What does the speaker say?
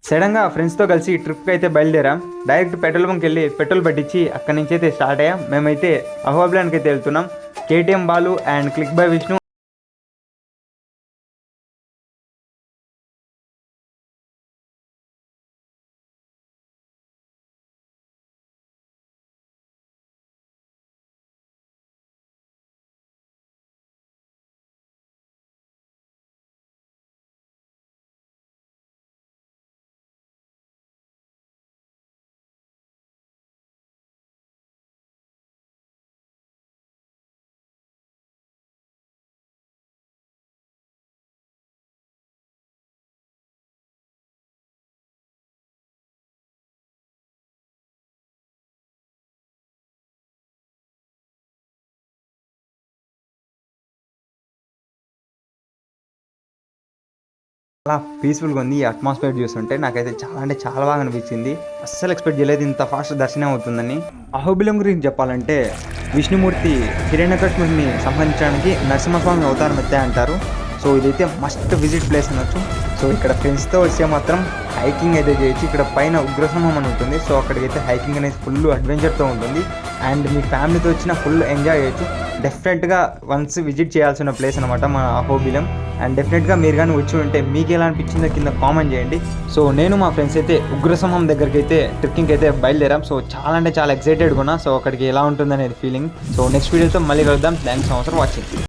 సడన్గా ఫ్రెండ్స్తో కలిసి ట్రిప్కి అయితే బయలుదేరాం. డైరెక్ట్ పెట్రోల్ బంక్ వెళ్ళి పెట్రోల్ పట్టించి అక్కడి నుంచి అయితే స్టార్ట్ అయ్యాం. మేమైతే అహోబిలానికి అయితే వెళ్తున్నాం. KTM Balu and click by Vishnu చాలా పీస్ఫుల్గా ఉంది. ఈ అట్మాస్ఫియర్ చూస్తుంటే నాకైతే చాలా అంటే చాలా బాగా అనిపించింది. అస్సలు ఎక్స్పెక్ట్ చేయలేదు ఇంత ఫాస్ట్ దర్శనం అవుతుందని. అహోబిలం గురించి చెప్పాలంటే విష్ణుమూర్తి హిరణ్యకశిపుడిని సంహరించడానికి నరసింహస్వామి అవతారం ఎత్తే అంటారు. సో ఇదైతే మస్ట్ విజిట్ ప్లేస్ అనొచ్చు. సో ఇక్కడ ఫ్రెండ్స్తో వచ్చే మాత్రం హైకింగ్ అయితే చేయొచ్చు. ఇక్కడ పైన ఉగ్రసింహం అని ఉంటుంది. సో అక్కడికైతే హైకింగ్ అనేది ఫుల్ అడ్వెంచర్తో ఉంటుంది. అండ్ మీ ఫ్యామిలీతో వచ్చిన ఫుల్ ఎంజాయ్ చేయొచ్చు. డెఫినెట్గా వన్స్ విజిట్ చేయాల్సిన ప్లేస్ అనమాట మన అహోబిలం. అండ్ డెఫినెట్గా మీరు కానీ వచ్చి ఉంటే మీకు ఎలా అనిపించిందో కింద కామెంట్ చేయండి. సో నేను మా ఫ్రెండ్స్ అయితే ఉగ్రసింహం దగ్గరికి అయితే ట్రెక్కింగ్ అయితే బయలుదేరాం. సో చాలా అంటే చాలా ఎక్సైటెడ్గా ఉన్నా. సో అక్కడికి ఎలా ఉంటుందనేది ఫీలింగ్. సో నెక్స్ట్ వీడియోతో మళ్ళీ కలుద్దాం. Thanks for watching.